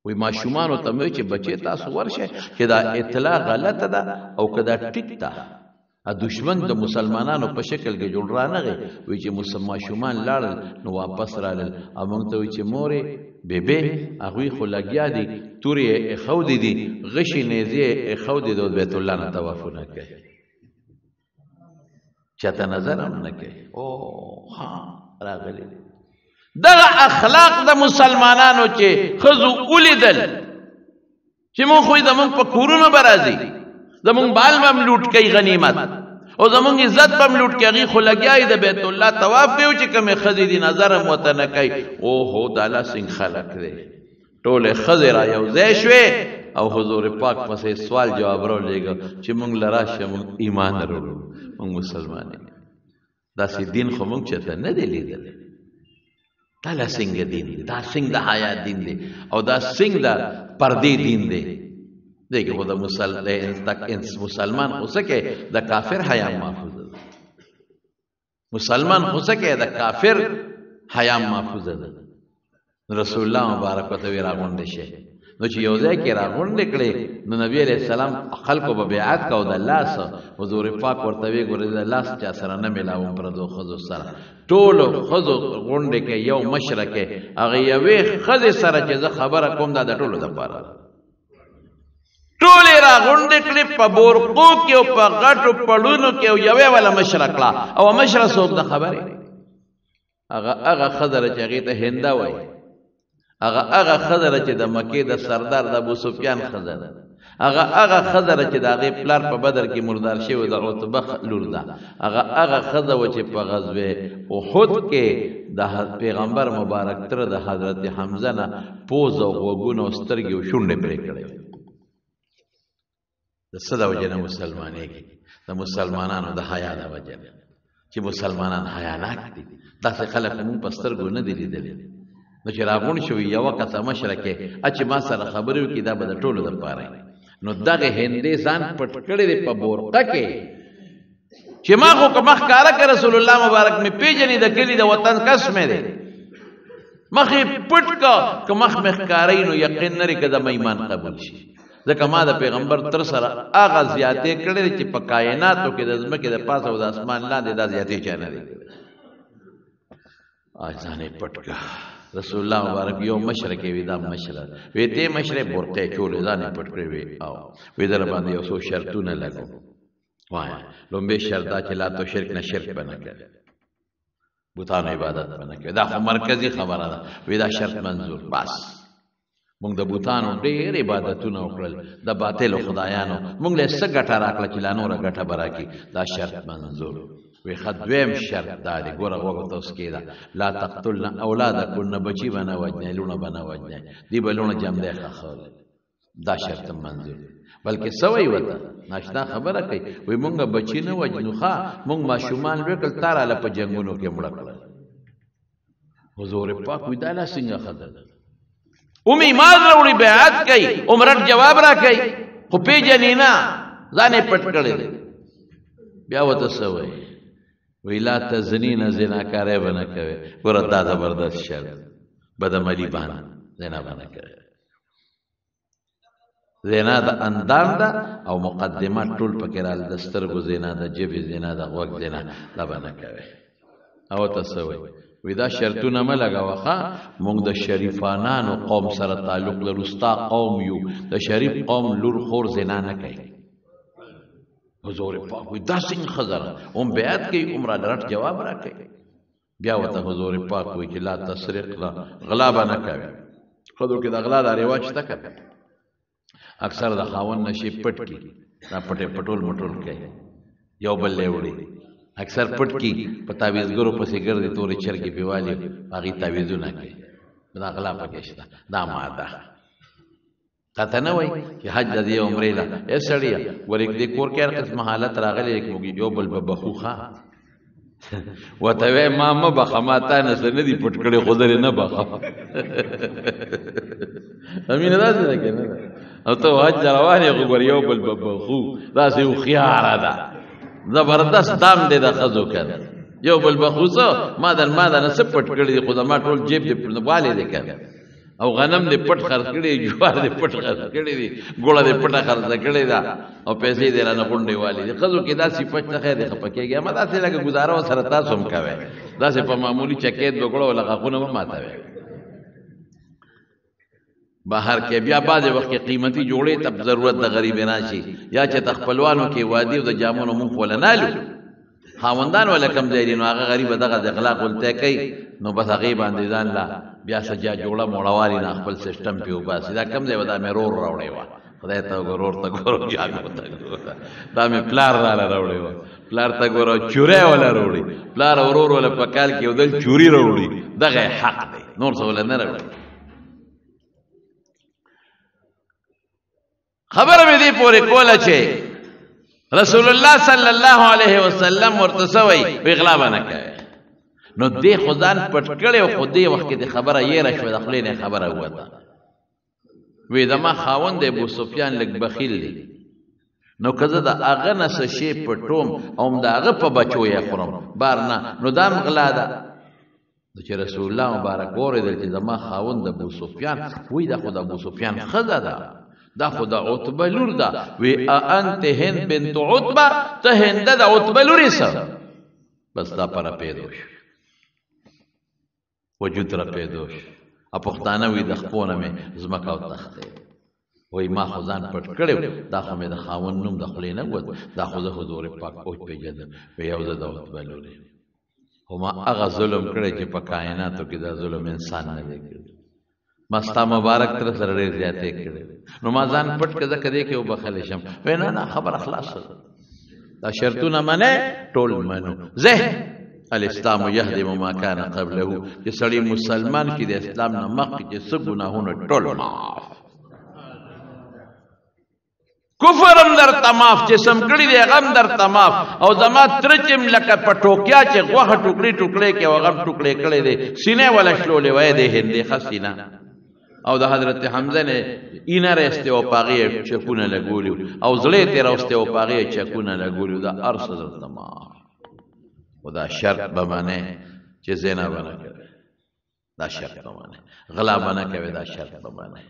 وی ماشومان ته مې چې بچي تاسو ورشه چې دا اطلاع غلطه ده او کدا ټیک ده ا دشمن د مسلمانانو په شکل کې جوړ را نه وي چې ماشومان لاړل نو واپس رالل امون ته وی چې مورې بیبي هغه خو لګیا دي توري خو دي غشي نيزي خو دي د بیت الله نه طواف نه کوي چاته نظر هم نه کوي او ها راغلي دا اخلاق د مسلمانانو چې خزو اولیدل چې مون خو زمون په کورونو برازي زمون بال بم لوټ کوي غنیمت او زمون عزت بم لوټ کوي خو لګیای د بیت الله طواف کوي چې کوم خزي دي نظر متنه کوي او هو د الله سنگ خلق دی ټول خزر یو ځای شوي او حضور پاک پسې سوال جواب را لېګو چې مونږ لراشه مونږ ایمان ورو مونږ مسلمانان دا سي دین خو مونږ چته نه دی لیدل دا څنګه دین دی دا څنګه د حیا دین دی او دا څنګه د پردې دین دی دغه خو د مسلمان خو سکه د کافر حیا محفوظ ده مسلمان خو سکه د کافر حیا محفوظ ده رسول الله مبارک ته وی راغونډ شي نو چې یو ځای کې راغونډ کړي نو نبی عليه السلام خلکو به بیعت کاو د الله سره حضور پاک ورته وی ګورې د الله چا سره نه ملاو پر دو خزو سره ټول خزو غونډ کې یو مشرکه هغه یوې خزې سره چې زه خبره کوم دا د ټولو د پاره ټول راغونډ کړي په بورقو کې او په غټو پړونو کې یوې ولا مشرکلا او مشر څوک د خبره هغه خزر چې هغه ته هندا وای هغه خزر چې د مکې د سردار د ابو سفیان خزر هغه خزر چې د هغه پلار په بدر کې مردار شوی د عتبه لور ده هغه خزر و چې په غزوه احد کې د پیغمبر مبارک تر د حضرت حمزه نه پوز او وګونو سترګې او شونډې پرې کړې د صدا وجنه مسلمانې کې د مسلمانانو د حیا د وجنه چې مسلمانان حیاناک دي داسې خلک مونږ په سترګو نه دي لیدلي نو چې راغون شوي یوه کسه مشره کې چې ما سره خبرې وکړي دا به د ټولو دپاره نو دغه هندې ځان پټ کړی دی په بورقه کې چې ما خو که مخ ښکاره که رسول الله مبارک مې پېژني د کلي د وطن کس مې دی مخ یې پټ که که مخ مې ښکاروي نو یقین لري که زما ایمان قبول شي ځکه ما د پیغمبر تر سره هغه زیاتې کړې دي چې په کائناتو کې د ځمکې د پاسه او د اسمان لاندې دا زیاتې چا نه دي کړې ځان یې پټ که رسول الله مبارک یو مشره کې وي دا مشره وی دې مشره بورقه چولې ځان یې پټ کړی وي او وی در باندې یو څو شرطونه لګو وایه لومبې شرط دا چې لا تو شرک نه شرک به نه کوې بوتانو عبادت به نه کوې دا خو مرکزي خبره ده وی دا شرط منظور بس مونږ د بوتانو ډېر عبادتونه وکړل د باطلو خدایانو مونږ له څه ګټه راکړه چې لا نوره ګټه به راکړي دا شرط منظور وی ښه دویم شرط دا دی ګوره غوږو ته اوس کېده لا تقتلن اولادکن بچي به نه وجنئ لوڼه به نه وجنئ دی به لوڼه جمدی ښخولی دا شرط منظور بلکې څه وایي ورته ناشنا خبره کوي وایي مونږ بچي نه وجنو ښه مونږ ماشومان لوی کړل تا راله په جنګونو کې مړه کړل حضور پاک وایي دا لا څنګه ښه ده اوم ایمان راوړي بیعت کوي عمرت جواب را کوي خو پېژني نه ځان یې پټ کړی دی بیا ورته څه وایي وی لا تزنین زناکاری به نه کوې ګوره دا زبردست شرط بدعملي بانه زنا به نه کوې زنا د اندام ده او مقدمات ټول پکې راغلي د سترګو زنا د ژبې زنا د غوږ زنا دا به نه کوې او ته څه وایي وی دا شرطونه مه لګوه ښه مونږ د شریفانانو قوم سره تعلق لرو ستا قوم یو د شریف قوم لور خور زنا نه کوي حضور پاک وی دا څنګه ښځه ده هم بیعت کوي عمره رټ جواب را کوي بیا ورته حضور پاک وی چې لا تسرق غلا به نه کوي ښځو کې د غلا دا رواج شته که اکثر د خاوند نه شي پټ کي دا پټې پټول مټول کوي یو بل لی وړي اکثر پټ کی په تعویذګرو پسې ګرځي تورې چرګې پې والي هغې تعویذونه کوي دا غلا پکې شته دا ماده تا ته نه وایي چې حج د دې عمرې له ای سړیه ورې دې کور کې هر قسمه حالت راغلی لیکن موږ یو بل به بخو ښه ورته وایي ما مه بخه ما تا نه څه نه دي پټ کړی خو درې نه بخه امینه داسې ده که نه ده او ته حج روان یې خو ګور یو بل به بخو داسې هوښیاره ده زبردست دام دی د ښځو که یو بل بخو څه ما د نه څه پټ کړي دي خو زما ټول جیب دې والې دی که او غنم دې پټ خرڅ کړي جوار دې پټ خرڅ کړي دي ګوړه دې پټه خرڅه کړې ده او پیسې دې رانه غونډې والې دي ښځو کې دا صفت نه خیر دې خفه کېږي اما داسې لکه ګزاره ورسره تاسو هم کوئ داسې په معمولي چکېت به ګوړه ولا غاښونه مه ماتوئ بهر کې بیا بعضې وخت کې قیمتي جوړې ته ضرورت د غریبې راشي یا چې د خپلوانو کې وادي او د جامونو مونږ وله نالو خاوندان ولا کم ځای دي نو هغه غریبه دغه د اغلا غلطۍ کوي نو بس هغې باندې ځان لا بیا سجا جوړه موړوالي نه خپل سیسټم پې وباسي دا کم ځای به دا مې رور راوړی وه خدای ته وګوره رور ته ګوره جامو ته ګوره دا مې پلار راله راوړی وه پلار ته ګوره چوری وله راوړي پلار او ورور وله په کال کې یو دل چوري راوړي دغه حق دی نور څه وله نه راوړي خبره مې دې پورې کوله چې رسول الله صلی الله علیه وسلم ورته څه وایي وایي غلا به نه کوې نو دې خو ځان پټ کړی او خو دې وخت کې د خبره یېره شوه د خولې نه خبره ووته وی زما خاوند د ابو سفیان لږ بخیل دی نو که زه د هغه نه څه شی پټوم او هم د هغه په بچو یې خورم بار نه نو دا هم غلا ده چې رسول الله مبارک واورېدل چې زما خاوند د ابو سفیان وایي دا خو د ابو سفیان ښځه ده دا خو د عتبه لور ده وی انت هند بنت عتبه ته هنده د عتبه لورې څه بس دا پره پیدا شو وجود را پیدا شو پښتانه وی د خپو نه مې ځمکه او تختې وی ما خو ځان پټ کړی دا خو مې د خاوند نوم د خولې نه ووت دا خو زه حضور پاک اوج پېژندم وی یو زه د عتبه لورې خو ما هغه ظلم کړی چې په کائناتو کې دا ظلم انسان نه دی کړی ما ستا مبارک تر سره ډېر زیاتې کړی نو ما ځان پټ که ځکه دې کې وبخلی شم وی نه نه خبره خلاصه دا شرطونه منې ټول منو زه الاسلام یهدم ما کان قبله چې سړی مسلمان کې د اسلام نه مخکې چې څه ګناهونه ټول معاف کفر هم درته معاف چې سم کړي دی هغه هم درته معاف او زما تره چې م لکه په ټوکیا چې غوښه ټوکړې ټوکړې کې او هغه هم ټوکړې کړی دی سینې وله شلولې وی دی هندې ښه سینه او د حضرت حمزه نه اینه راسته او په هغې یې چکونه لګولي او زړه یې ترې راوستی او په هغې یې چکونه لګولي دا هر څه درته معاف خو دا شرط به منې چې زنا به نه کوې دا شرط به منې غلا به نه کوې دا شرط به منې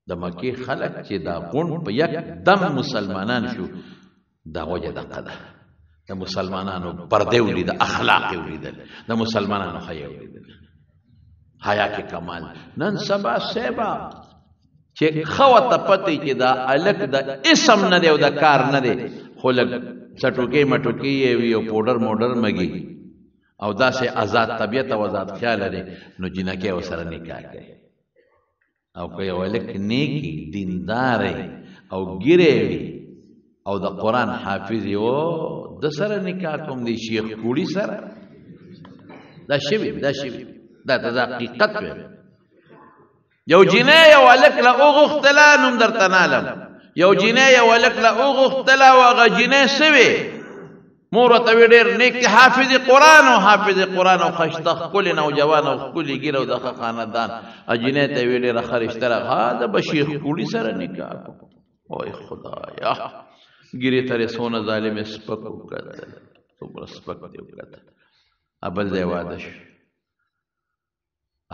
د مکې خلک چې دا غونډ په یک دم مسلمانان شو دا وجه دغه ده د مسلمانانو پردې ولیده اخلاق یې ولیدل د مسلمانانو حیا ولیدل حیا کې کمال نن سبا سیبا چې ښه ورته پته چې دا هلک د اسم نه دی او د کار نه دی خو لږ څټوکې مټوکې یې وي او پوډر موډر مږي او داسې آزاد طبیعت او آزاد خیال لري نو جنکۍ ورسره نکاح کوي او که یو هلک نیکي دیندار او ګیرې وي او د قرآن حافظ یې و د سره نکاح کوم دی شیخ کوړي سره دا شوي دا ته حقیقت وي یو جنۍ یو هلک له وغوښتله نوم درته نالم یو جنۍ یو هلک له وغوښتله او هغه جنۍ څه وې مور ورته وی ډېر نیک حافظ قرآن او حافظ قرآن او ښایسته ښکلې نوجوان او ښکلې ګیره او د ښه خاندان جنۍ ته یې وی ډېره ښه رشته راغله دا به شیخ کوړي سره نکاح کوم وای خدایا ګیرې ته یې څونه ظالم یې سپک وکتل څومره سپک دې وکتل بل ځای واده شو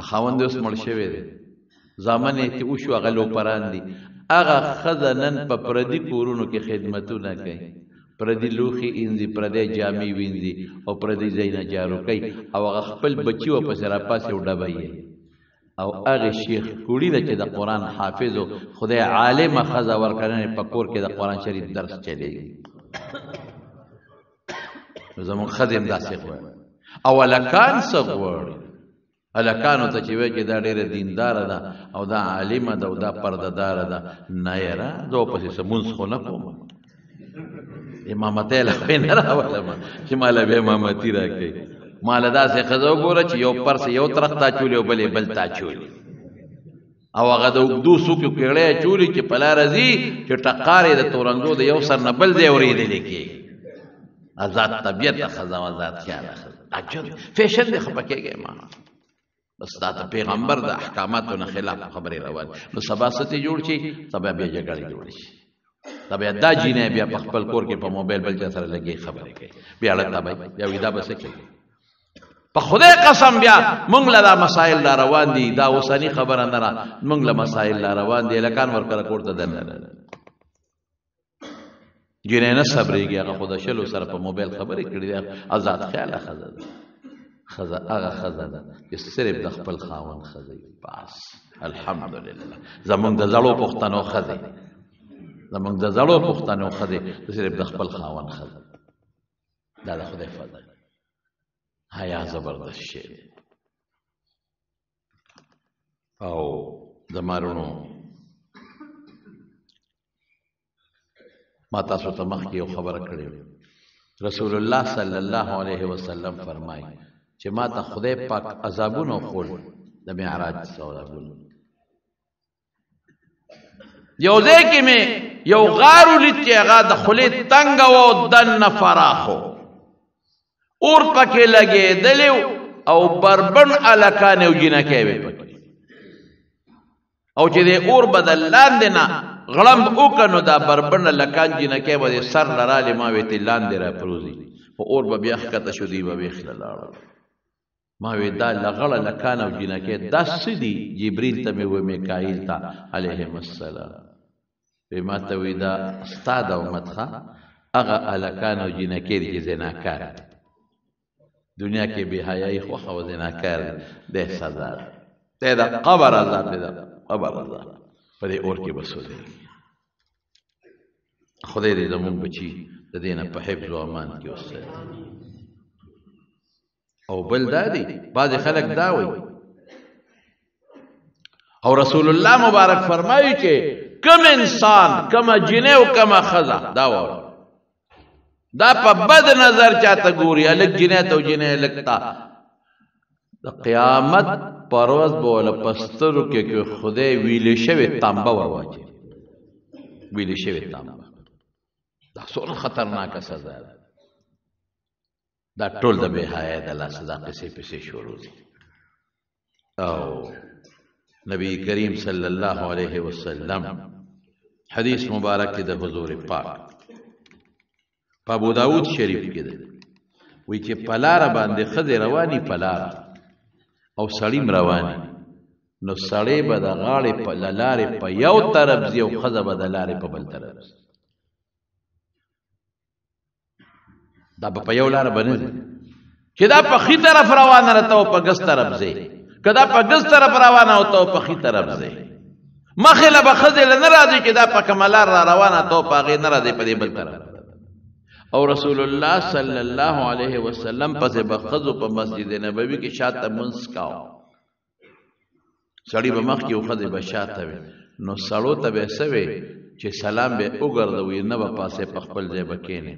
خاوند اوس مړ شوی دی زامن یې چې وشو هغه لوپران دي هغه ښځه نن په پردي کورونو کې خدمتونه کوي پردي لوښي اینځي پردی جامې وینځي او پردي ځایونه جارو کوي او هغه خپل بچي ورپسې راپاسې او ډبوي او هغې شیخ کوړي ده چې د قرآن حافظ و خدای عالمه ښځه ورکړنې په کور کې د قرآن شریف درس چلېږي نو زموږ ښځې هم داسې غواړي او هلکان څه غواړي هلکانو ته چې وایي چې دا ډېره دینداره ده او دا عالمه ده او دا پردهداره ده نه یاره زه ورپسې څه مونځ خو نه کوم امامتۍ له خو یې نه راولم چې ما له بیا امامتي راکوي ما له داسې ښځه وګوره چې یو پرس یو طرف ته اچولي او بل یې بل ته اچولي او هغه د اوږدو څوکو کېړی اچولي چې په لاره ځي چې ټقار یې د تورنګو د یو سر نه بل ځای اورېدلی کېږي آزاد طبیعت ښځه او آزاد خیاله ښځه فیشن دی خفه کېږئ ما بس دا ته پیغمبر د احکاماتو نه خلاف خبرې روان نو سبا څه جوړ شي سبا بیا جګړې جوړې شي دا بیا دا جینۍ بیا په خپل کور کې په موبایل بل چا سره لګي خبرې کوي بیا اړه به بیا ویدا به څه کوي په خدای قسم بیا مونږ له دا مسایل لا روان دي دا اوسني خبره نه را مونږ له مسایل لا روان دي لکان ورکړه کوړه دنه جینۍ نه صبرېږي هغه خو د شلو سره په موبایل خبرې کړي دي آزاد خیاله ښځه ده ښځه هغه ښځه ده چې صرف د خپل خاوند ښځه بس الحمدلله زمونږ د زړو پښتنو ښځې زمونږ د زړو پښتنو ښځې صرف د خپل خاوند ښځه دا د خدای فضل حیا زبردست شی دی او زما وروڼو ما تاسو ته مخکې یو خبره کړې رسول الله صلی الله علیه وسلم فرمایي چې ما ته خدای پاک عذابونه وښول د معراج عذابونه یو ځای کې مې یو غار ولید چې هغه د خولې تنګه و او دننه فراخ و اور پکې لګېدلی او بربن هلکان او جینکۍ وې پکې او چې د اور به د لاندې نه غړمب وکړه نو دا بربن هلکان جینکۍ به د سر نه رالې ما وې تې لاندې را پروزي خو اور به بیا ښکته شو دوی به ویښله لاړل ما وی دا لغړه لکان او جینکۍ دا څه دي جبریل ته مې وویل میکایل ته علیهم السلام وی ما ته وی دا ستا د امت ښه هغه هلکان او جینکۍ دي چې زناکار دي دنیا کې بې حیایي خوښه او زناکار دی سزا دی د قبر عذاب دی د قبر عذاب په دې اور کې به سوځېږي خدای دې زمونږ بچي د دې نه په حفظ و امان کې وساتي او بل دا دی بعضې خلک دا وایي او رسول الله مبارک فرمایي چې کم انسان کمه جنۍ او کمه ښځه دا وایي دا په بد نظر چاته ګوري هلک جنۍ ته او جنۍ هلک ته د قیامت پر ورځ به وله په سترګو کې خدای ویلې شوې تانبه ور واچوي ویلې شوې تامبه دا څومره خطرناکه سزا ده دا ټول د بې حیا د لاسه دا قصې پسې شروع دي او نبی کریم صلی الله علیه وسلم حدیث مبارک کې د حضور پاک په ابو داود شریف کې ده وی چې پلاره باندې ښځې رواني پلاره او سړیم رواني نو سړی به د غاړې په لارې په یو طرف ځي او ښځه به د لارې په بل طرف ځي دا به په یو لاره به نه ځي چې دا په ښي طرف روانه رته او په ګس طرف ځي که دا په ګس طرف روانه او ته په ښي طرف ځي مخې له به ښځې له نه راځي چې دا په کومه لار را روانه ته په هغې نه راځي په دې بل طرف او رسول الله صلی الله علیه وسلم پسې به ښځو په مسجد نبوي کې شاته منځ کاوه سړی به مخکې او ښځې به شاته وي نو سړو ته به څه وي چې سلام به وګرځوي نه به پاسې په خپل ځای به کښېني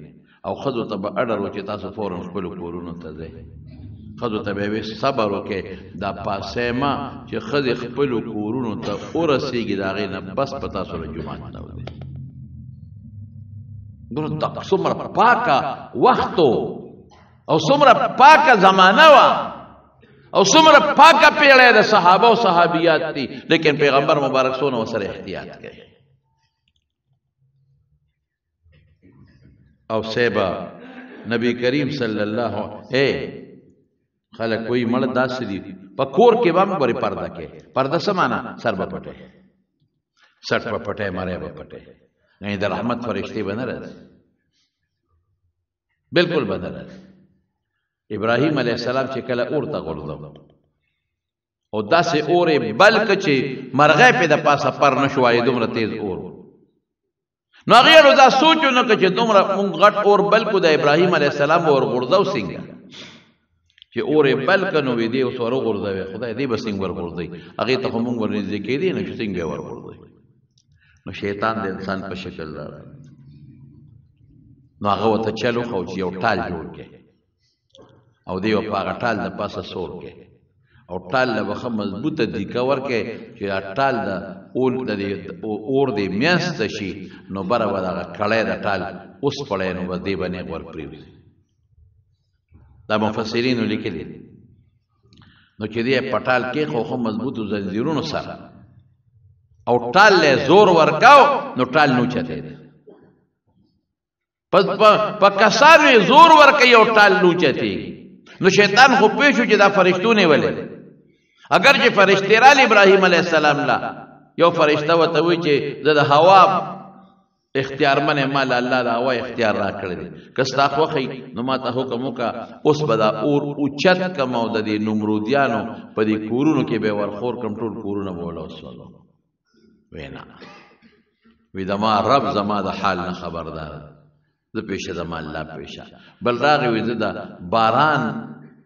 او ښځو ته به اډر و چې تاسو فوراً خپلو کورونو ته ځئ ښځو ته به وي صبر وکړئ دا پاسې ما چې ښځې خپلو کورونو ته ورسېږي د هغې نه بس په تاسو له جومات نه وځي څومره پاکه وخت او څومره پاکه زمانه وه او څومره پاکه پیړۍ د صحابه او صحابیات دي لیکن پیغمبر مبارک څونه ورسره احتیاط کوي او سیبا نبی کریم صلی الله خلک کوئی مړ داسې دي په کور کې به هم ګورې پرده کې پرده څه معنا سر به پټی سټ به پټی مری به پټی یعنی د رحمت فرشتې به نه راځي بلکل به نه راځي ابراهیم علیه السلام چې کله اور ته غورځو او داسې اور یې بل که چې مرغۍ پې د پاسه پر نه شوایي دومره تیز اور نو هغې دا سوچ ونه که چې دومره مونږ غټ اور بل کو د ابراهیم علیه السلام به ور غورځو څنګه چې اور یې بل که نو وي دې اوس ور وغورځوي خدای دې به څنګه ور غورځوي هغې ته خو مونږ ور نږدې کېدی نه چې څنګه یې ور غورځوي نو شیطان د انسان په شکل راغی نو هغه ورته چل وښو چې یو ټال جوړ کړي او دی په هغه ټال د پاسه سور کړي او ټال له به ښه مضبوطه دیکه ورکړي چې دا ټال د اور د میاسته شي نو بره به دغه کړی د ټال اوسپړی نو به دې به نیغ ور پرېوځي دا مفسرینو لیکلي نو چې دی په ټال کېښو ښه مضبوطو زنځیرونو سره او ټال له زور ورکاو نو ټال نو چته دی په کسانو یې زور ورکوي او ټال نو چتېږي نو شیطان خو پوه شو چې دا فرشتو نیولې اگر چې فرشتې رالی ابراهیم علیه السلام لا یو فرشته ورته وایي چې زه د هوا اختیارمن یم ما له الله د هوا اختیار را کړی دی که ستا خوښوي نو ما ته حکم وکړه اوس به دا اور اوچت کړم او د دې نمرودیانو په دې کورونو کې به یې ورخور کړم ټول کورونه به وله وسوځم وینا وی زما رب زما د حال نه خبردار زه پیشه زما الله پیشه بل راغی وی زه د باران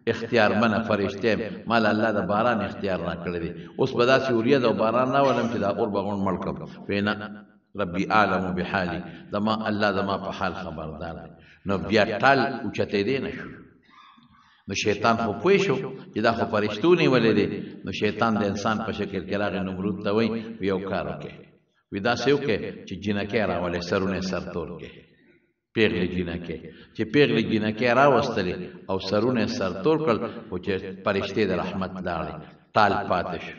اختیارمنه فرشته یم ما له الله د باران اختیار را کړی دی اوس به داسې وریځ او باران راولم چې دا اور به غونډ مړ کړم وینا ربي اعلم بحالي زما الله زما په حال خبردار دی نو بیا ټال اوچتېدی نه شو نو شیطان خو پوه شو چې دا خو فرشتو نیولې دی نو شیطان د انسان په شکل کې راغی نمرود ته وایي یو کار وکړې وی داسې وکړې چې جینکۍ راولې سرونه سر تور کړې پیغلې جینکۍ چې پیغلې جینکۍ راوستلې او سرونه سر تور کړل خو چې فرشتې د رحمت لاړې ټال پاتې شو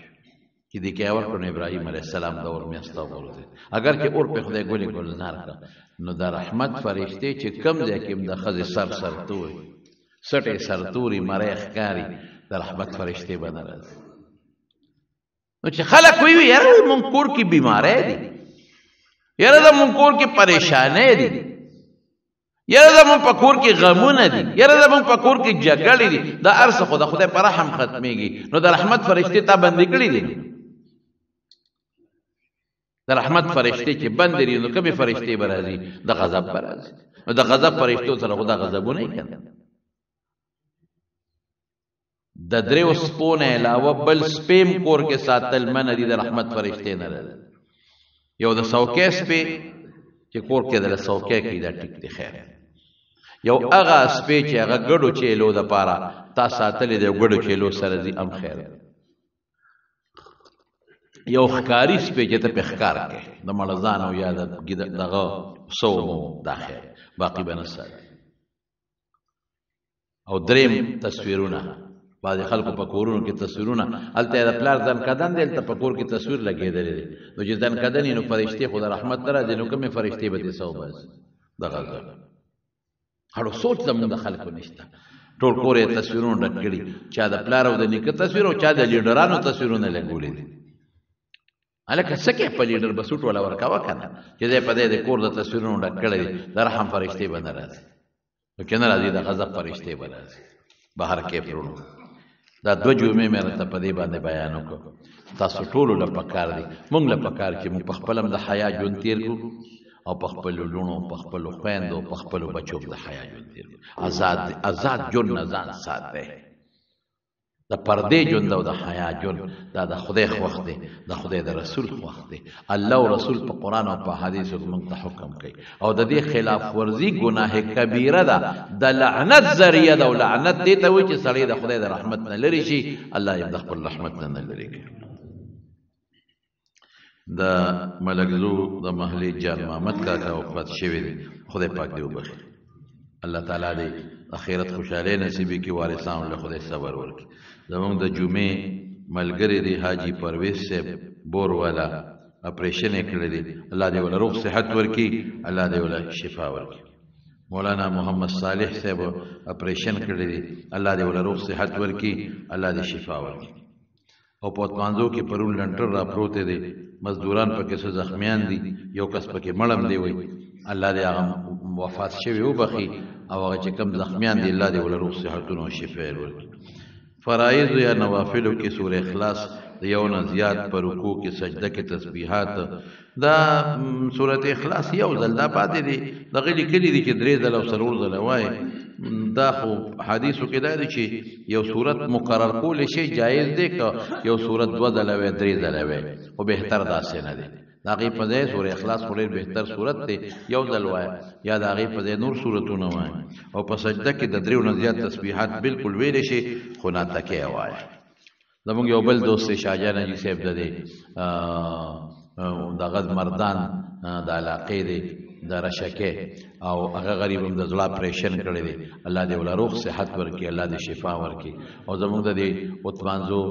چې دې کې ورکړو ابراهیم علیه السلام د اور میاسته وغورځېد اگر چې اور پې خدای ګلې ګلزار کړه نو د رحمت فرشتې چې کم ځای کې د ښځې سر توري سټې سرتوري مری ښکاري د رحمت فرشتې به نه راځي نو چې خلک وایي یاره زمونږ کور کې بیماری دي یاره زمونږ کور کې پریشانۍ دي یاره زمونږ په کور کې غمونه دي یاره زمونږ په کور کې جګړې دي دا هر څه خو د خدای په رحم ختمېږي نو د رحمت فرشتې تا بندې کړي دي د رحمت فرشتې چې بندې دي نو کومې فرشتې به راځي د غضب به راځي نو د غضب فرشتو سره خو دا غضبونه یې کنه د دریو سپونه علاوه بل سپیم کور کې ساتل منع دي د رحمت فرشتې نه لري یو د سوکې سپی چې کور کې د سوکې کې دا ټیک دی خیر یو هغه سپی چې هغه ګډو چیلو د پاره تا ساتلې د ګډو چیلو سره دي ام خیر یو ښکاري سپی چې ته پې ښکار کې د مړزان او یا دغه سو مو داخل باقي به نه ساتي. او دریم تصویرونه، بعضې خلکو په کورونو کې تصویرونه، هلته یې د پلار ځنکدن دی، هلته په کور کې تصویر لګېدلی دی، نو چې ځنکدن وي نو فرشتې خو د رحمت نه راځي، نو کومې فرشتې به دې څه وباسي دغه ځای. هړو سوچ زمونږ د خلکو نشته، ټول کور یې تصویرونه ډک کړي، چا د پلار او د نیکه تصویر او چا د لیډرانو تصویرونه لګولي دي. هلکه څه کې په لیډر به سوټ والا ورکوه که نه، چې دی په دی د کور د تصویرونو ډک کړی دي، د رحم فرشتې به نه راځي، نو که نه راځي د غضب فرشتې به راځي. بهر کې پرونو دا 2 جمعې مې راته په دې باندې بیان وکړو. تاسو ټولو له پکار دي، موږ له پکار چې موږ په خپل هم د حیا ژوند تېر کړو او په خپلو لوڼو، په خپلو خویندو، په خپلو بچو د حیا ژوند تېر کړو. آزاد ژوند نه ځان ساتئ. د پردې ژوند او د حیا ژوند دا د خدای خوښ دی، د خدای د رسول خوښ دی. الله او رسول په قرآن او په حدیثو کې موږ ته حکم کوي، او د دې خلاف ورزي ګناه کبیره ده، د لعنت ذریعه ده. او لعنت دې ته وایي چې سړی د خدای د رحمت نه لرې شي، الله یې د خپل رحمت نه لرې کوي. د ملکزو د محلې جان محمد کاکا وفات شوی دی، خدای پاک دې وبخي. الله تعالی دې اخرت خوشحالۍ نصیب کړي، وارثانو له خدای صبر ورکړي. زمونږ د جمعې ملګری دی حاجي پرویز صاحب بور والا، اپریشن یې کړی دی، الله دې وله روغ صحت ورکړي، الله دې وله شفا ورکړي. مولانا محمد صالح صاحب اپریشن کړی دی، الله دې وله روغ صحت ورکړي، الله دې شفا ورکړي. او په پانزو کې پرون لنټر را پروته دی، مزدوران پکې څه زخمیان دي، یو کس پکې مړم دی وای، الله دې هغه وفات شوی وبخي، او هغه چې کم زخمیان دي الله دې وله روغ صحتونه او شفا ورکړي. فرائض یا نوافلو کې سورہ اخلاص د یو نه زیات پر رکوع کې سجده کې تسبیحات، دا سورۃ اخلاص یو ځل دا پاتې دي، دغه لیکلي دي چې 3 ځله او 4 ځله وایي. دا خو حدیثو کې دا دی چې یو صورت مقرر کول شي جایز دی، که یو صورت 2 ځله وي 3 ځله وي، خو بهتر داسې نه دی. د هغې په ځای سورې اخلاص خو ډېر بهتر صورت دی، یو ځل وایه، یا د هغې په ځای نور صورتونه وایه. او په سجده کې د 3 نه زیات تسبیحات بالکل ویلی شي، خو ناتکې وایه. زمونږ یو بل دوست دی شاهجان حاجي صاحب د دی دغه مردان د علاقې دی د رشکې، او هغه غریب هم د زړه اپریشن کړی دی، الله دې وله روغ صحت ورکړي، الله دې شفا ورکړي. او زمونږ د دې اوتمانزو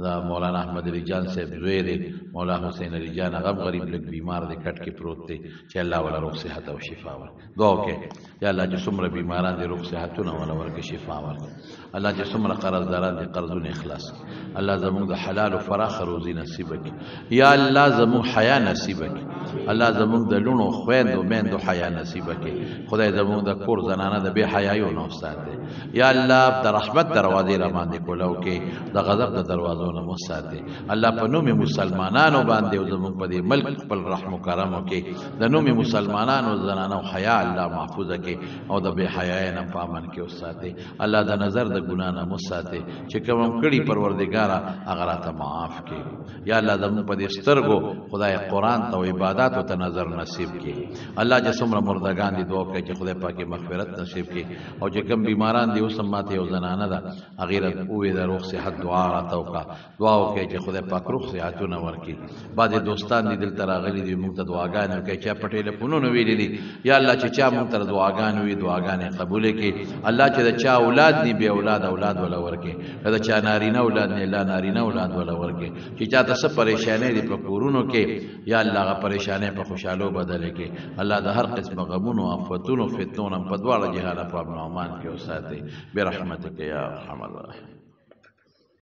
د مولانا احمد علی جان صاحب زوی دی، مولا حسین علی جان، هغه غریب لږ بیمار دی، کټ کې پروت دی، چې الله وله روغ صحت او شفا ورکړي. دعا وکړئ یا الله چې څومره بیماران دي روغ صحتونه وله ورکړي، شفا ورکړي. الله چې څومره قرضداران دي قرضونه اخلاص کړي. الله زمونږ د حلال او فراخ روزي نصیب کړي. یا الله زمونږ حیا نصیب کړي. الله زمونږ د لونو خویندو میندو حیا نصیب کړي. خدای زمونږ د کور زنانه د بې حیایو نه وساتي. یا الله د رحمت دروازې را باندې کولو کې، د غضب د دروازو نه وساتي. الله په نوم مسلمانانو باندې او زمونږ په دې ملک خپل رحم و کرم وکړي. د نوم مسلمانانو زنانو حیا الله محفوظ کړي، او د بې حیاي نه په امن کې وساتي. الله د نظر د ګناه نه وساتي، چې کوم کړي پروردګاره هغه راته معاف کړي. یا الله زمونږ په دې سترګو خدای قرآن ته او عباداتو ته نظر نصیب کړي. الله چې څومره مردگان دي دعا کوي چې خدای پاک مغفرت نصیب کړي. او چې کوم بیماران دي اوس هم ماته یو زنانه ده، هغې ووې د روغ صحت دعا راته وکړه، دعا وکړئ چې خدای پاک روغ صحتونه ورکړي. بعضې دوستان دي دلته راغلي دي، موږ ته دعاګانې وکړئ، چا په ټیلیفونونو ویلي دي. یا الله چې چا موږ ته دعاګانې وي، دعاګانې قبولې کړي. الله چې د چا اولاد دي بې اولاد اولاد وله ورکړي، د چا نارینه اولاد نه الله نارینه اولاد وله ورکړي. چې چاته څه پریشانۍ دي په کورونو کې، یا الله هغه پریشانۍ په خوشحالو بدلې کړي. الله د هر قسم غمونو آفتونو فتنو نه په دواړه جهانه په امن او امان کې وساتي برحمتک یا ارحم الراحمین.